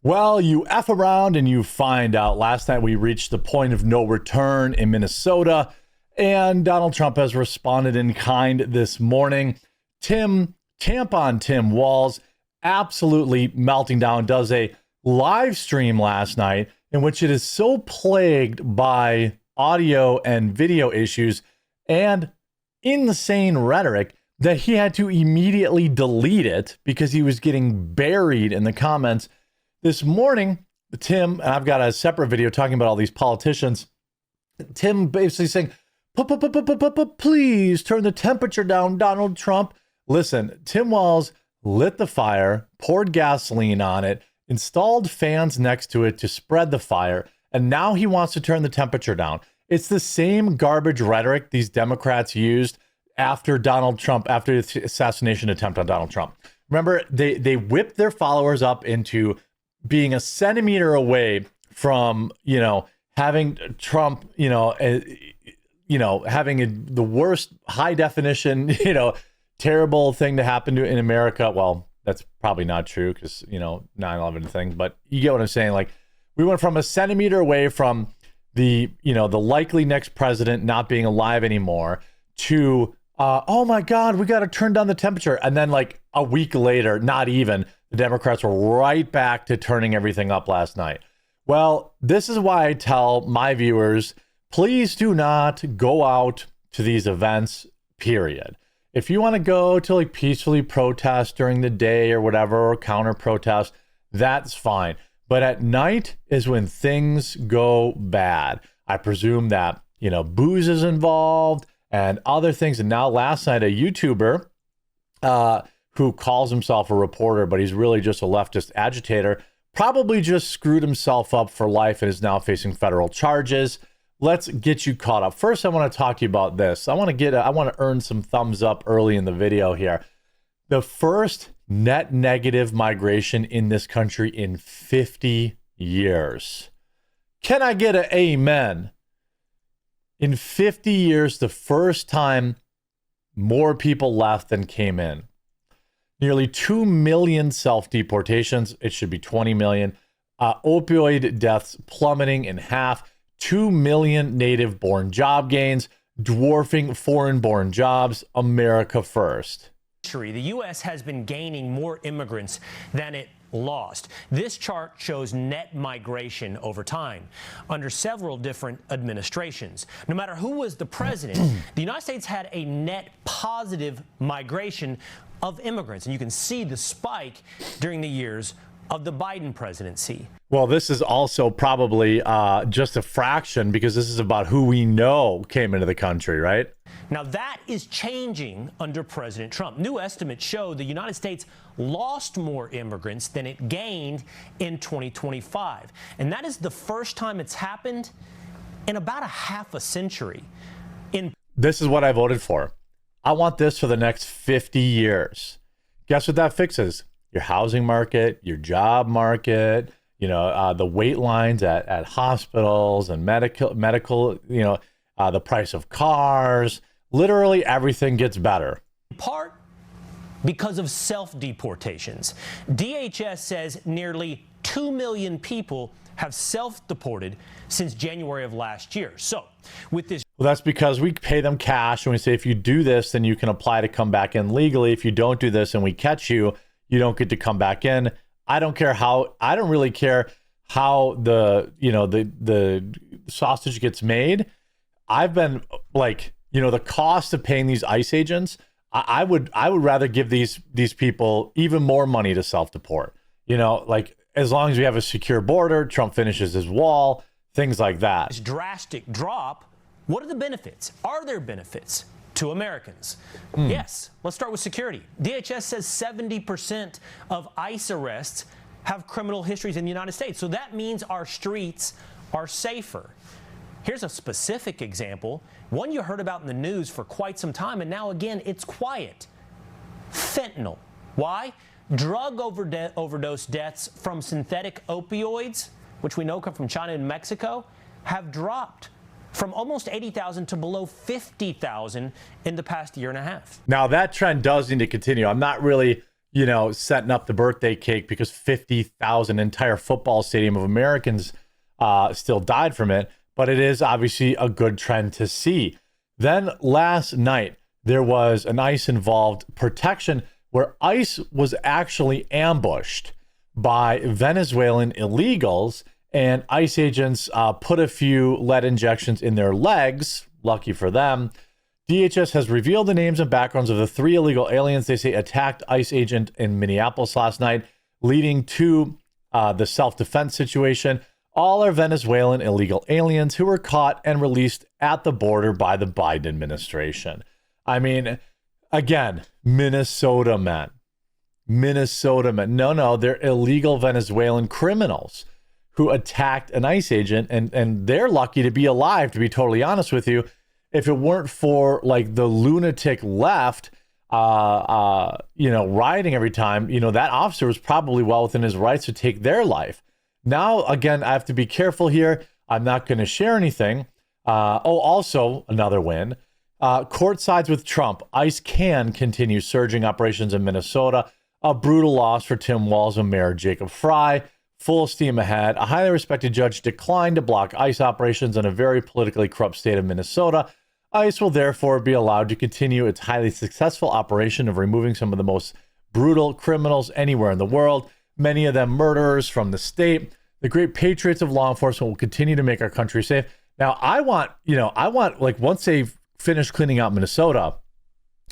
Well, you F around and you find out. Last night we reached the point of no return in Minnesota, and Donald Trump has responded in kind this morning. Tampon Tim Walz absolutely melting down, does a live stream last night in which it is so plagued by audio and video issues and insane rhetoric that he had to immediately delete it because he was getting buried in the comments. This morning, Tim, and I've got a separate video talking about all these politicians, Tim basically saying, please turn the temperature down, Donald Trump. Listen, Tim Walz lit the fire, poured gasoline on it, installed fans next to it to spread the fire, and now he wants to turn the temperature down. It's the same garbage rhetoric these Democrats used after Donald Trump, after the assassination attempt on Donald Trump. Remember, they whipped their followers up into being a centimeter away from, having Trump, having the worst high definition, terrible thing to happen to in America. Well, that's probably not true because, 9/11 thing, but you get what I'm saying. Like, we went from a centimeter away from the likely next president not being alive anymore to, oh my God, we got to turn down the temperature. And then like a week later, not even, the Democrats were right back to turning everything up last night. Well, this is why I tell my viewers, please do not go out to these events, period. If you want to go to like peacefully protest during the day or whatever, or counter protest, that's fine. But at night is when things go bad. I presume that, booze is involved and other things. And now last night, a YouTuber who calls himself a reporter, but he's really just a leftist agitator, probably just screwed himself up for life and is now facing federal charges. Let's get you caught up. First, I want to talk to you about this. I want to earn some thumbs up early in the video here. The first net negative migration in this country in 50 years. Can I get an amen? In 50 years, the first time more people left than came in. Nearly 2 million self-deportations. It should be 20 million. Opioid deaths plummeting in half. 2 million native-born job gains, dwarfing foreign-born jobs. America first. The U.S. has been gaining more immigrants than it lost. This chart shows net migration over time under several different administrations. No matter who was the president, the United States had a net positive migration of immigrants. And you can see the spike during the years of the Biden presidency. Well, this is also probably just a fraction because this is about who we know came into the country, right? Now, that is changing under President Trump. New estimates show the United States lost more immigrants than it gained in 2025. And that is the first time it's happened in about a half a century. This is what I voted for. I want this for the next 50 years. Guess what that fixes? Your housing market, your job market, the wait lines at hospitals and medical, the price of cars. Literally everything gets better. In part because of self-deportations. DHS says nearly 2 million people have self-deported since January of last year. So with this... Well, that's because we pay them cash and we say, if you do this, then you can apply to come back in legally. If you don't do this and we catch you, you don't get to come back in. I don't really care how the sausage gets made. I've been like, the cost of paying these ICE agents, I would rather give these people even more money to self-deport. As long as we have a secure border, Trump finishes his wall, things like that. This drastic drop, what are the benefits? Are there benefits to Americans? Yes. Let's start with security. DHS says 70% of ICE arrests have criminal histories in the United States. So that means our streets are safer. Here's a specific example, one you heard about in the news for quite some time, and now again, it's quiet. Fentanyl. Why? Drug overdose deaths from synthetic opioids, which we know come from China and Mexico, have dropped from almost 80,000 to below 50,000 in the past year and a half. Now that trend does need to continue. I'm not really, setting up the birthday cake because 50,000 entire football stadium of Americans still died from it. But it is obviously a good trend to see. Then last night, there was an ICE-involved protection where ICE was actually ambushed by Venezuelan illegals, and ICE agents put a few lead injections in their legs. Lucky for them. DHS has revealed the names and backgrounds of the 3 illegal aliens they say attacked ICE agent in Minneapolis last night, leading to the self-defense situation. All are Venezuelan illegal aliens who were caught and released at the border by the Biden administration. I mean, again, Minnesota men. No, they're illegal Venezuelan criminals who attacked an ICE agent, and they're lucky to be alive, to be totally honest with you. If it weren't for like the lunatic left, rioting every time, that officer was probably well within his rights to take their life. Now, again, I have to be careful here. I'm not going to share anything. Also another win. Court sides with Trump. ICE can continue surging operations in Minnesota. A brutal loss for Tim Walz and Mayor Jacob Fry. Full steam ahead. A highly respected judge declined to block ICE operations in a very politically corrupt state of Minnesota. ICE will therefore be allowed to continue its highly successful operation of removing some of the most brutal criminals anywhere in the world, many of them murderers from the state. The great patriots of law enforcement will continue to make our country safe. Now, I want like once they've finished cleaning out Minnesota,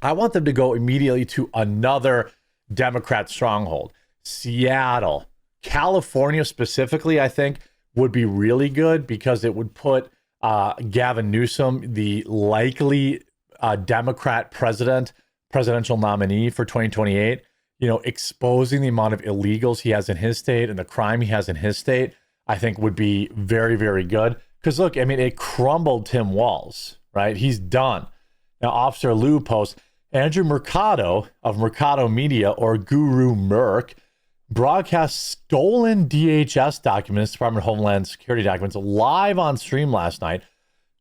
I want them to go immediately to another Democrat stronghold. Seattle, California specifically, I think would be really good because it would put Gavin Newsom, the likely Democrat presidential nominee for 2028, exposing the amount of illegals he has in his state and the crime he has in his state, I think would be very, very good. Because look, I mean, it crumbled Tim Walz, right? He's done. Now, Officer Lou posts, Andrew Mercado of Mercado Media, or Guru Merc, broadcast stolen DHS documents, Department of Homeland Security documents, live on stream last night,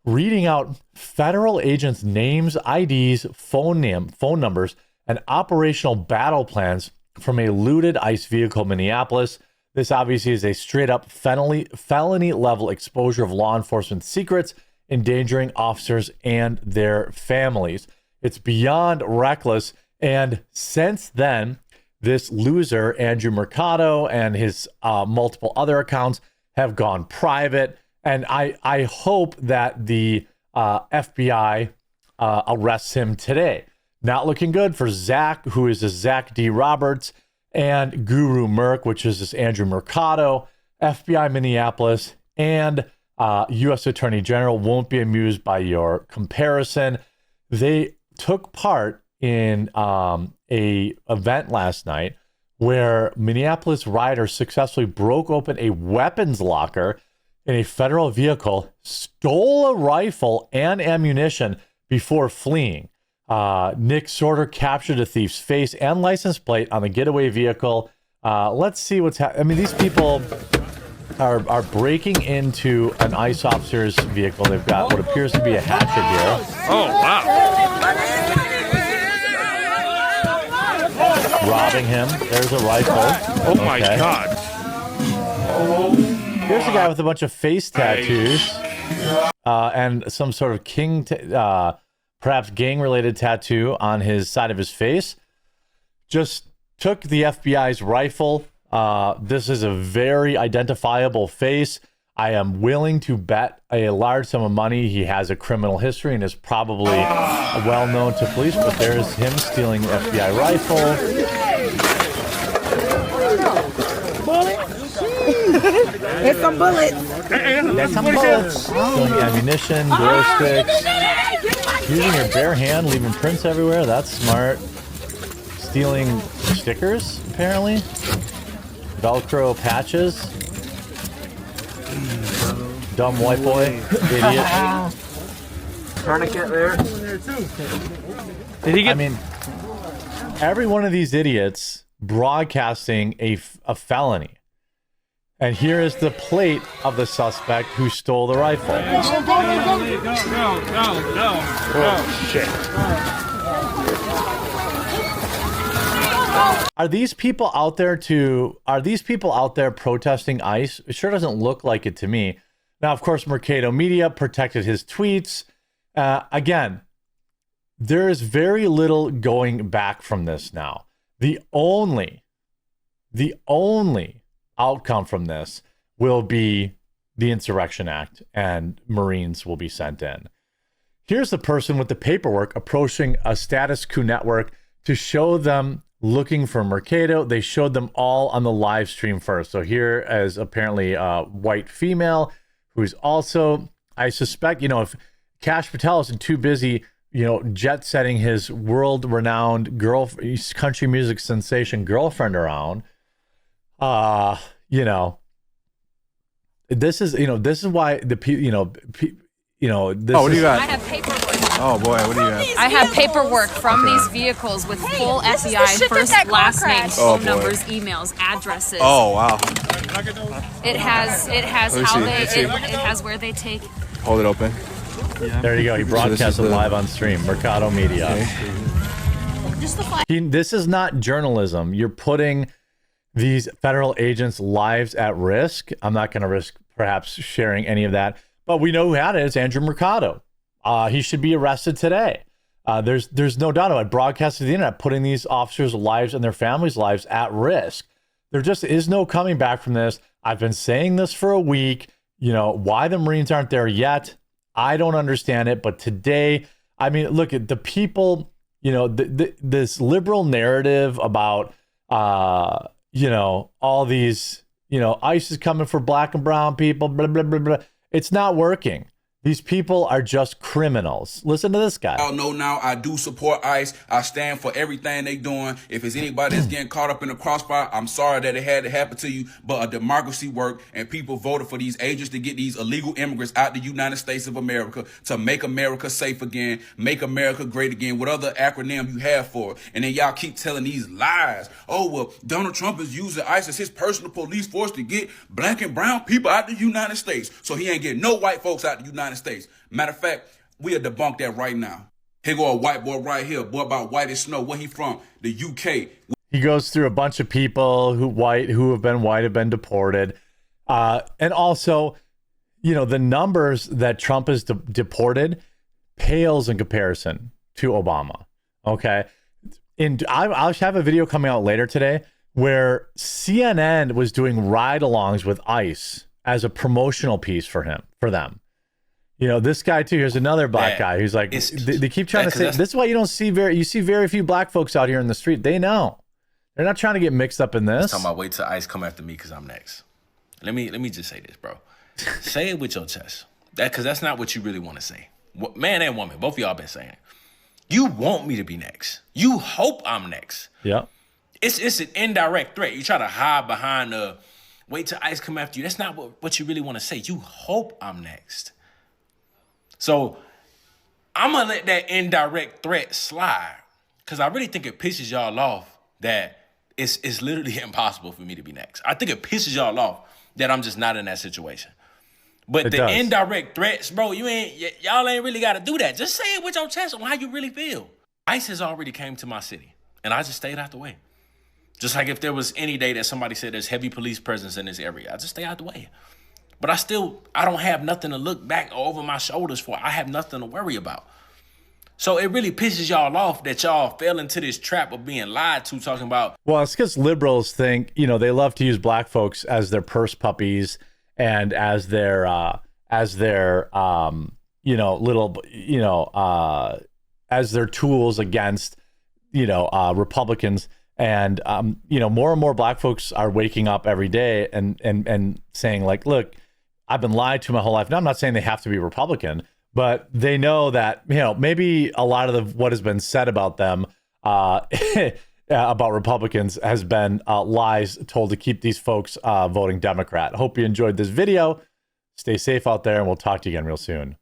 reading out federal agents' names, IDs, phone numbers, and operational battle plans from a looted ICE vehicle in Minneapolis. This obviously is a straight-up felony-level exposure of law enforcement secrets, endangering officers and their families. It's beyond reckless, and since then, this loser, Andrew Mercado, and his multiple other accounts have gone private. And I hope that the FBI arrests him today. Not looking good for Zach, who is this Zach D. Roberts, and Guru Merc, which is this Andrew Mercado. FBI Minneapolis and U.S. Attorney General won't be amused by your comparison. They took part in a event last night where Minneapolis rioters successfully broke open a weapons locker in a federal vehicle, stole a rifle and ammunition before fleeing. Nick Sorter captured the thief's face and license plate on the getaway vehicle. Let's see what's happening. I mean, these people are breaking into an ICE officer's vehicle. They've got what appears to be a hatchet here. Oh, wow. Robbing him. There's a rifle. Oh, my God. Here's a guy with a bunch of face tattoos and some sort of perhaps gang-related tattoo on his side of his face. Just took the FBI's rifle. This is a very identifiable face. I am willing to bet a large sum of money he has a criminal history and is probably well known to police, but there's him stealing the FBI rifle. There's some bullets. There's some bullets. Stealing ammunition, glow sticks. Using your bare hand, leaving prints everywhere. That's smart. Stealing stickers, apparently. Velcro patches. Dumb white boy. Idiot. Tourniquet there. Did he get... I mean, every one of these idiots broadcasting a felony. And here is the plate of the suspect who stole the rifle. No. Oh, shit. Are these people out there protesting ICE? It sure doesn't look like it to me. Now, of course, Mercado Media protected his tweets. Again, there is very little going back from this now. The only outcome from this will be the Insurrection Act, and Marines will be sent in. Here's the person with the paperwork approaching a status coup network to show them looking for Mercado. They showed them all on the live stream first. So here is apparently a white female who's also, I suspect, if Kash Patel isn't too busy, jet setting his world-renowned country music sensation girlfriend around, this is why this. Oh, what do you got? I have paperwork. Oh boy, what do you have? I have paperwork from these vehicles with full FBI first, last names, phone numbers, emails, addresses. Oh wow. It has how they it has where they take. Hold it open. There you go. He broadcast it live on stream. Mercado Media. Okay. This is not journalism. You're putting these federal agents' lives at risk. I'm not going to risk perhaps sharing any of that, but we know who had it. It's Andrew Mercado. He should be arrested today. There's no doubt about it. Broadcast to the internet, putting these officers' lives and their families' lives at risk. There just is no coming back from this. I've been saying this for a week. Why the Marines aren't there yet, I don't understand it. But today, I mean, look at the people, this liberal narrative about, all these, ICE is coming for black and brown people, blah, blah, blah, blah. It's not working. These people are just criminals. Listen to this guy. Y'all know now I do support ICE. I stand for everything they doing. If it's anybody that's getting caught up in the crossfire, I'm sorry that it had to happen to you, but a democracy worked and people voted for these agents to get these illegal immigrants out the United States of America to make America safe again, make America great again, what other acronym you have for it. And then y'all keep telling these lies. Oh, well, Donald Trump is using ICE as his personal police force to get black and brown people out the United States. So he ain't getting no white folks out the United States. Matter of fact, we'll debunk that right now. Here go a white boy right here, boy about white as snow. Where he from? The UK. He goes through a bunch of people who have been deported. And also, the numbers that Trump has deported pales in comparison to Obama. Okay. And I'll have a video coming out later today where CNN was doing ride-alongs with ICE as a promotional piece for them. This guy too. Here's another black guy who's like, they keep trying to say, this is why you see very few black folks out here in the street. They know. They're not trying to get mixed up in this. I'm talking about wait till ICE come after me because I'm next. Let me just say this, bro. Say it with your chest. Because that's not what you really want to say. Man and woman, both of y'all been saying it. You want me to be next. You hope I'm next. Yeah. It's an indirect threat. You try to hide behind wait till ICE come after you. That's not what you really want to say. You hope I'm next. So I'm going to let that indirect threat slide because I really think it pisses y'all off that it's literally impossible for me to be next. I think it pisses y'all off that I'm just not in that situation. But the indirect threats, bro, y'all ain't really got to do that. Just say it with your chest on how you really feel. ICE has already came to my city, and I just stayed out the way. Just like if there was any day that somebody said there's heavy police presence in this area, I just stay out the way. But I don't have nothing to look back over my shoulders for. I have nothing to worry about. So it really pisses y'all off that y'all fell into this trap of being lied to, talking about. Well, it's because liberals think, they love to use black folks as their purse puppies and as their as their tools against, Republicans. And, more and more black folks are waking up every day and saying like, look, I've been lied to my whole life. Now, I'm not saying they have to be Republican, but they know that, maybe a lot of what has been said about them, about Republicans has been lies told to keep these folks voting Democrat. Hope you enjoyed this video. Stay safe out there, and we'll talk to you again real soon.